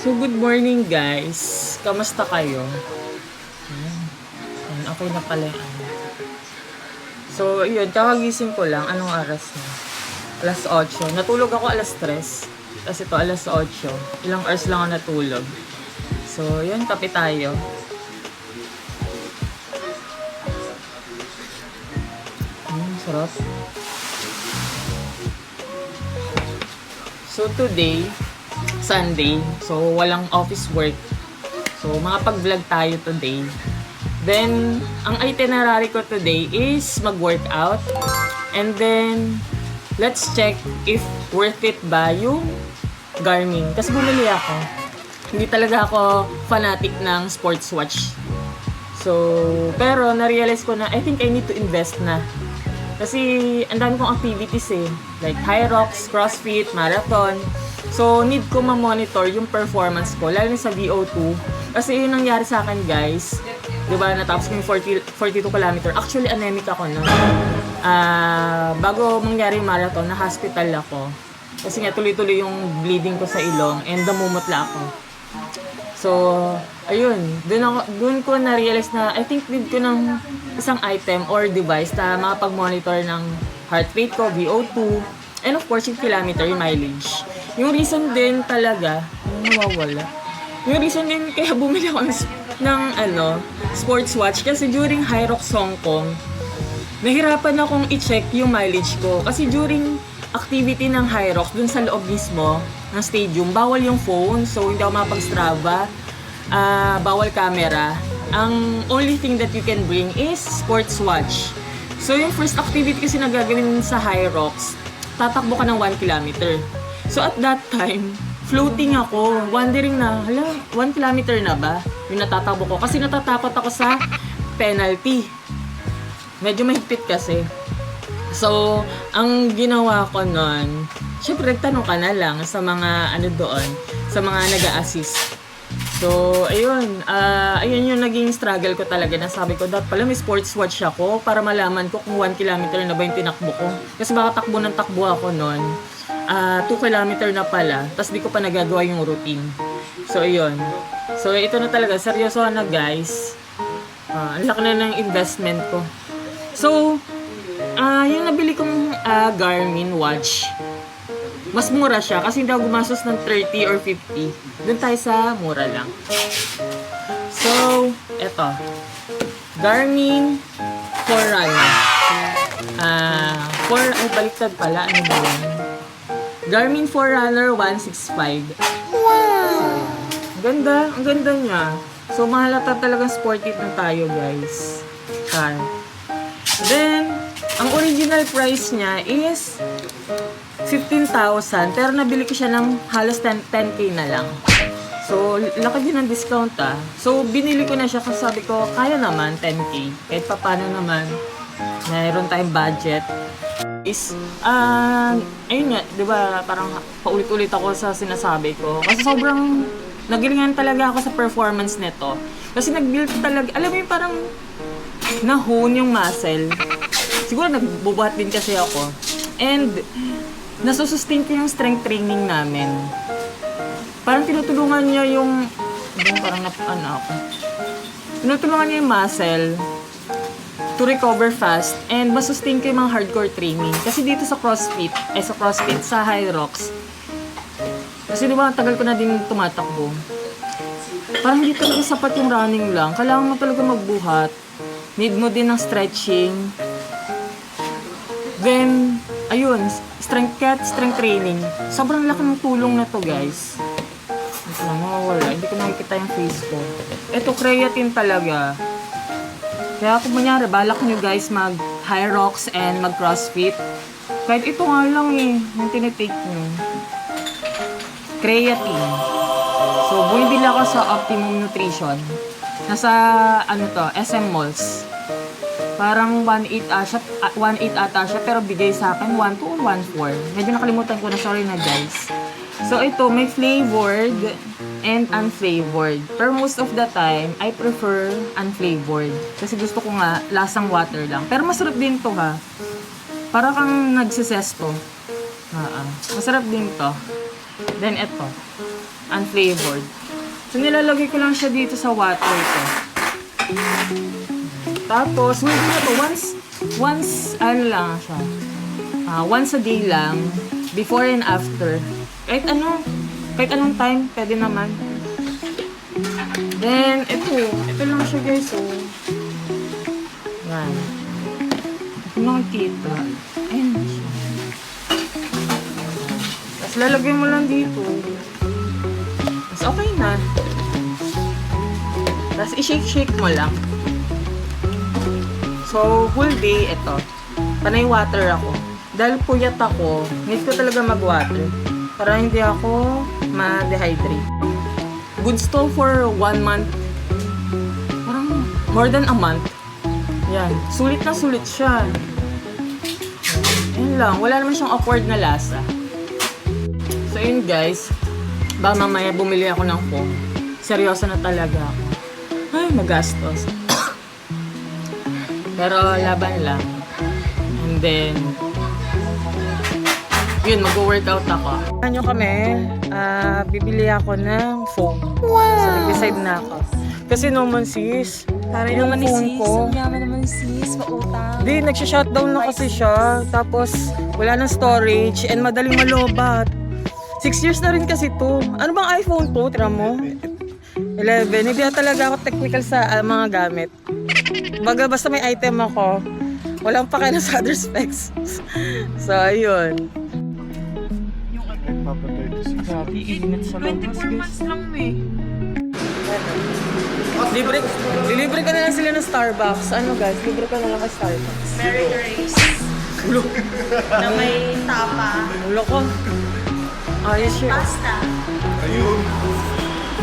So, good morning guys. Kamusta kayo? Ayan, okay na pala yung ano. So, yun, kakagising ko lang. Anong oras na? Alas 8. Natulog ako alas 3. Tapos ito, alas 8. Ilang hours lang ako natulog. So, yun, kape tayo. Sarap. So, today, Sunday. So, walang office work. So, makapag-vlog tayo today. Then, ang itinerary ko today is mag-workout. And then, let's check if worth it ba yung Garmin. Kasi bumili ako. Hindi talaga ako fanatic ng sports watch. So, pero na-realize ko na I think I need to invest na. Kasi ang dami kong activities eh. Like Hyrox, CrossFit, Marathon. So, need ko ma-monitor yung performance ko, lalo sa VO2. Kasi yun nangyari sa akin, guys. Diba, natapos ko yung 42 km. Actually, anemic ako na. Bago mangyari yung marathon, na-hospital ako. Kasi nga, tuloy-tuloy yung bleeding ko sa ilong and namumutla ako. So, ayun. Doon ko na-realize na I think need ko ng isang item or device na makapag-monitor ng heart rate ko, VO2, and of course, yung kilometer, yung mileage. Yung reason din talaga, nawawala. Yung reason din kaya bumili ako ng sports watch kasi during Hyrox Hong Kong, nahirapan akong i-check yung mileage ko. Kasi during activity ng Hyrox, dun sa loob mismo ng stadium, bawal yung phone. So, hindi ako mapag-Strava. Bawal camera. Ang only thing that you can bring is sports watch. So, yung first activity kasi na gagawin sa Hyrox, tatakbo ka ng 1 kilometer. So, at that time, floating ako, wondering na, 1 kilometer na ba? Yung natatakbo ko. Kasi natatakot ako sa penalty. Medyo mahigpit kasi. So, ang ginawa ko nun, syempre nagtanong ka na lang sa mga doon, sa mga nag-a-assist. So, ayun. Ayun yung naging struggle ko talaga na sabi ko, dapat pala may sports watch ako para malaman ko kung 1 kilometer na ba yung tinakbo ko. Kasi baka takbo ng takbo ako nun. 2 kilometer na pala, tapos di ko pa nagagawa yung routine. So, ayun. So, ito na talaga. Seryoso na guys. Ang laki na ng investment ko. So, yung nabili kong Garmin watch, mas mura siya kasi hindi ako gumastos ng 30 or 50. Doon tayo sa mura lang. So, eto. Garmin Forerunner. Baliktad pala. Ano ba yan? Garmin Forerunner 165. Wow! Ang ganda niya. So, mahalata talagang sporty na tayo, guys. Then, ang original price niya is 15,000. Pero nabili ko siya ng halos 10K na lang. So, laki din ang discount So, binili ko na siya kasi sabi ko, kaya naman 10K. Kahit pa paano naman, mayroon tayong budget. Ayun nga, di ba, parang paulit-ulit ako sa sinasabi ko. Kasi sobrang nagalingan talaga ako sa performance nito. Kasi nag-build talaga, alam mo yung parang na-hone yung muscle. Siguro nagbubuhat din kasi ako. And nasusustain ko yung strength training namin. Parang tinutulungan niya yung tinutulungan niya yung muscle to recover fast and masustain ko yung mga hardcore training. Kasi dito sa CrossFit, sa Hyrox, kasi diba, tagal ko na din tumatakbo. Parang hindi talaga sapat yung running lang. Kailangan mo talaga magbuhat. Need mo din ng stretching. Then, ayun, strength training. Sobrang laki ng tulong na to, guys. Ito lang, mawawala. Hindi ko nakikita yung face ko. Ito, creatine talaga. Kaya kung manyari, balak nyo guys mag-Hyrox and mag-CrossFit. Kahit ito nga lang yung tinitake nyo. Creatine. So, bumibili ako sa Optimum Nutrition. Nasa, SM Malls. Parang 1.8 ata siya, pero bigay sa akin 1.2 o 1.4. Medyo nakalimutan ko na, sorry na guys. So ito, may flavored and unflavored. Pero most of the time, I prefer unflavored. Kasi gusto ko nga, lasang water lang. Pero masarap din to ha. Para kang nagsisesto. Masarap din to. Then ito. unflavored. So, nilalagay ko lang siya dito sa water ko. Tapos, hindi na to. Once a day lang, before and after. Kahit anong time, pwede naman. Then, ito lang siya guys, oh. Yan. Kung nakikita, ayun na siya. Tapos, lalagay mo lang dito. Tapos, okay na. Tapos, i-shake-shake mo lang. So, whole day, ito. Panay water ako. Dahil puyat ako, need ko talaga mag-water. Para hindi ako ma-dehydrate. Goods to for 1 month. Parang more than a month. Yan. Sulit na sulit siya. Yan lang. Wala naman siyang awkward na lasa. So, yun guys. Ba mamaya bumili ako ng foam. Seryoso na talaga ako. Ay, magastos. Pero laban lang. And then, yun, mag-workout ako. Ano kami, bibili ako ng foam. Wow! So, nag-decide na ako. Kasi naman sis, Parang yung naman ni phone sis, ko, ang yaman naman ni sis, pautang. di, nagsha-shutdown na kasi siya. Tapos, wala nang storage and madaling malobat. 6 years na rin kasi to. Ano bang iPhone to? Tira mo? 11. Hindi na talaga ako technical sa mga gamit. Baga, basta may item ako, walang pakialam sa other specs. So, ayun. Grabe, init sa labas. 24 months lang eh. Libre ka na lang sila ng Starbucks. Ano guys, libre ka na lang kay Starbucks. Mary Grace. Na may tapa. Ulo ko. Ayos yun. Pasta.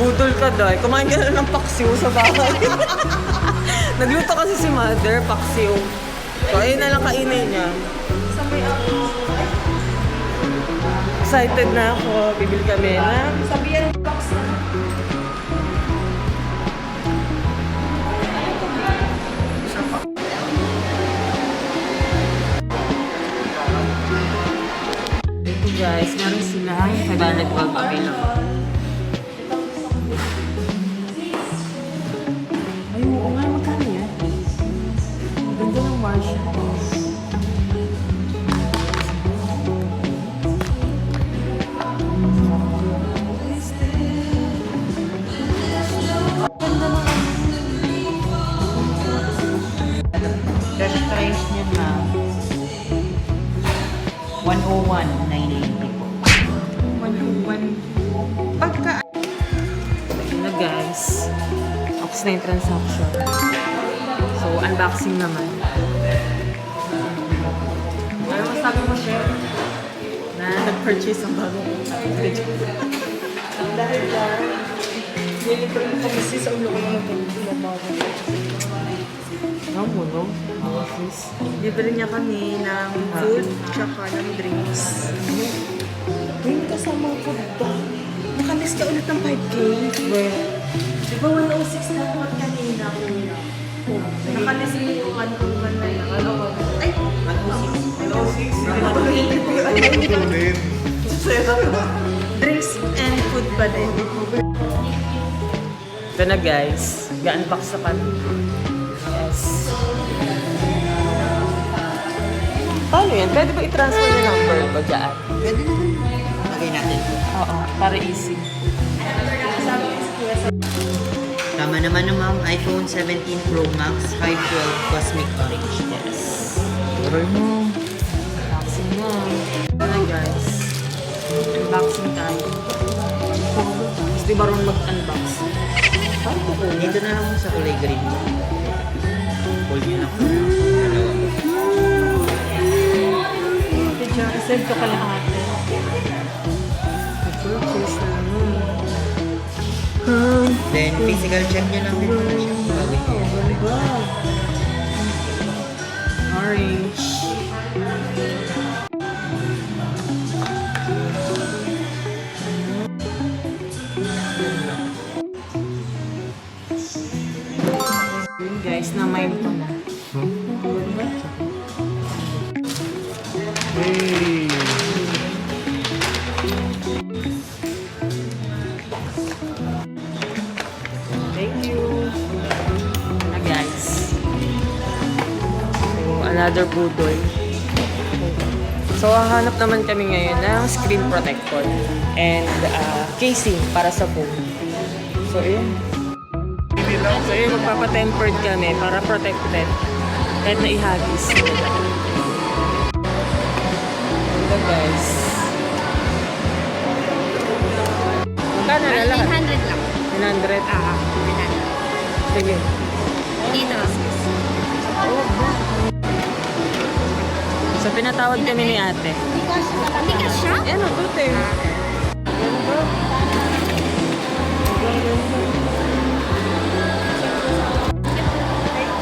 Budol ka dahil. Kumain ka na lang ng paksiw sa bahay. Nagluto kasi si mother, paksiw. So, ayun na lang kainin niya. Sa may ako. Excited na ako. Bibili kami na. Sabihan box na. Ito guys, meron silang 512 available. Ay, oo nga, magkano yan? Ganda ng Marshall. Cash price niya na 101,980 po. 101. Pagka Ayun na guys. Tapos na yung transaction. So, unboxing naman. Ano masabi mo, Chef? Na nag-purchase ang bagong fridge. dahil dyan, nilibre ko kami sis, ang loko naman ng bagong. Ano mo, no? Sis. Libre niya kami ng food, tsaka ng drinks. May kasama ang food ba? Nakalis ka ulit ng 5K. Well, Di ba 106 na ako kanina ko? Nakalis mo yung ano na yun. Ay! 106. Drinks and food pa din. ito na guys. Ga-unbox sa kami. Yes. Paano yan? Pwede ba i-transfer yung number ko dyan? Pwede naman. Lagay natin. Oo, para easy. Tama naman ng ma'am, iPhone 17 Pro Max 512 Cosmic Orange. Yes. Aray mo. Unboxing na. Ito na guys. Unboxing tayo. Tapos di ba rin mag-unbox? Paano ko ko? Dito na lang sa kulay green. Hold yun ako. Dalawa. Save ko pala ate. Purchase na naman. Then, physical check nyo lang din pala siya. Bago nyo. Orange. Yun guys, na-mild ko na. another budol. So, hahanap naman kami ngayon ng screen protector and casing para sa phone. So, yun. So, yun, magpapa-tempered kami para protected. Kahit na ihagis. Ito, guys. Magkano na lahat? 900 lang. 900? 900. Sige. Dito. So, pinatawag kami ni ate. Tikas siya? Yan o, tute.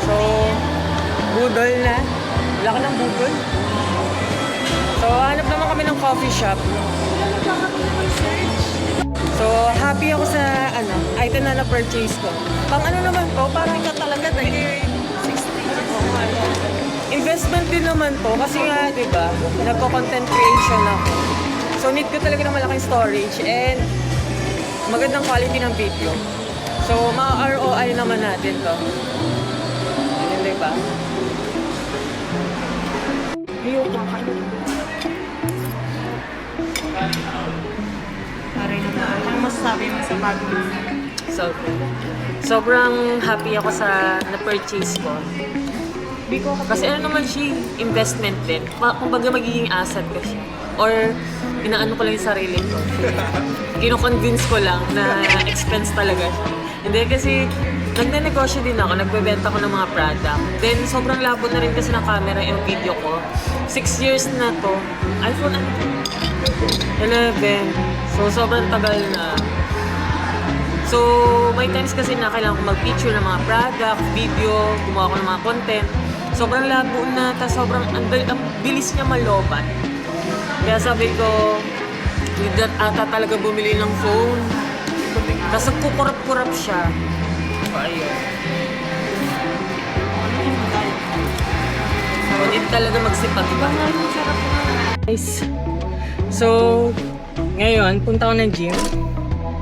So, budol na. Wala ka ng budol. So, hanap naman kami ng coffee shop. So, happy ako sa item na na-purchase ko. Pang ano naman po, parang ka talaga investment din naman po kasi nga, di ba, nagko-content creation ako. So, need ko talaga ng malaking storage and magandang quality ng video. So, ma-ROI naman natin to. Yun, di ba? Ayoko kakain. Pare naman. Ano masasabi mo sa bagong? So, sobrang happy ako sa na-purchase ko. Kasi ano naman siya, investment din. Kumbaga magiging asset ko siya. Or, inaano ko lang yung sarili ko. Kino-convince ko lang na expense talaga siya. Hindi kasi, nagne-negosyo din ako, nagbebenta ko ng mga product. Then, sobrang labo na rin kasi ng camera yung video ko. 6 years na to. iPhone 11. So, sobrang tagal na. So, may times kasi na kailangan ko mag-picture ng mga product, video, gumawa ko ng mga content. Sobrang labo na, tapos sobrang ang bilis niya malobat. Kaya sabi ko, hindi ata talaga bumili ng phone. Tapos nagkukurap-kurap siya. So, ayun. So, hindi talaga magsipag ba? Guys, so, ngayon, punta ako ng gym.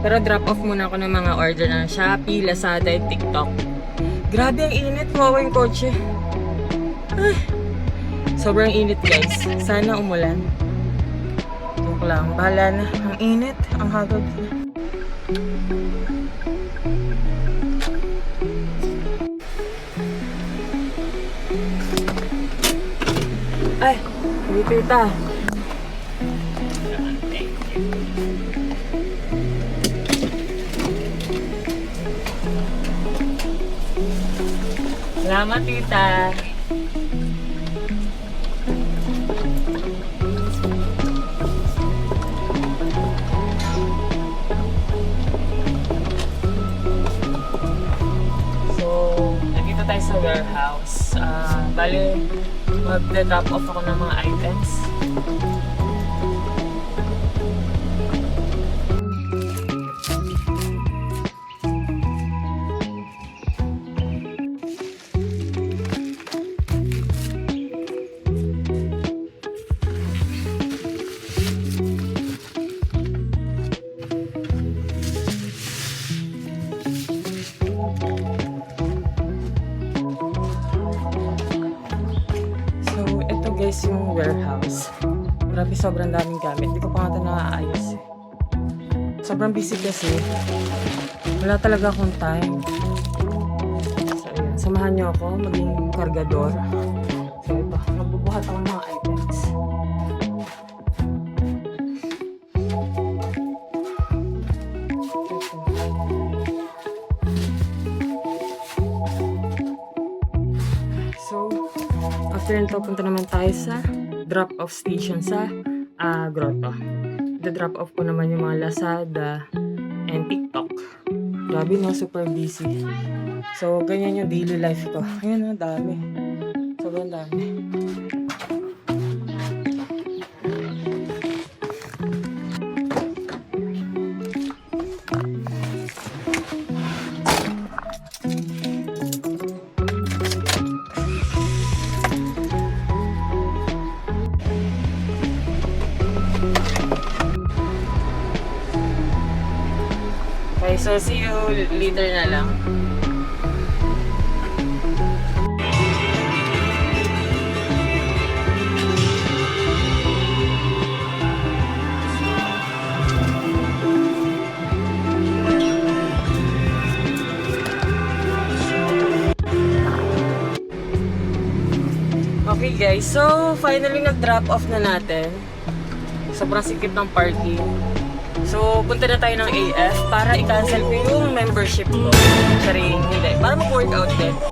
Pero drop off muna ako ng mga order ng Shopee, Lazada, at TikTok. Grabe ang init, kawawa yung kotse. Ay, sobrang init guys. Sana umulan. Joke lang, bahala na. Ang init, ang hagod. Ay, dito ita. Salamat, tita. So, nandito tayo sa warehouse. Bale, mag-drop off ako ng mga items. Guys, yung warehouse. Grabe, sobrang daming gamit. Hindi ko pa nga ito naaayos. Sobrang busy kasi. Wala talaga akong time. So, ayan. Samahan niyo ako maging kargador. So, ito. Magbubuhat ako ng mga items. After nito, punta naman tayo sa drop-off station sa Grotto. The-drop off ko naman yung mga Lazada and TikTok. Grabe no, super busy. So, ganyan yung daily life ko. Ayan, dami. Sobrang dami. Okay, so see you later na lang. guys, so finally nag-drop off na natin. Sobrang sikip ng parking. So, punta na tayo ng AF para i-cancel ko yung membership ko. Sorry, hindi. Para mag-workout din.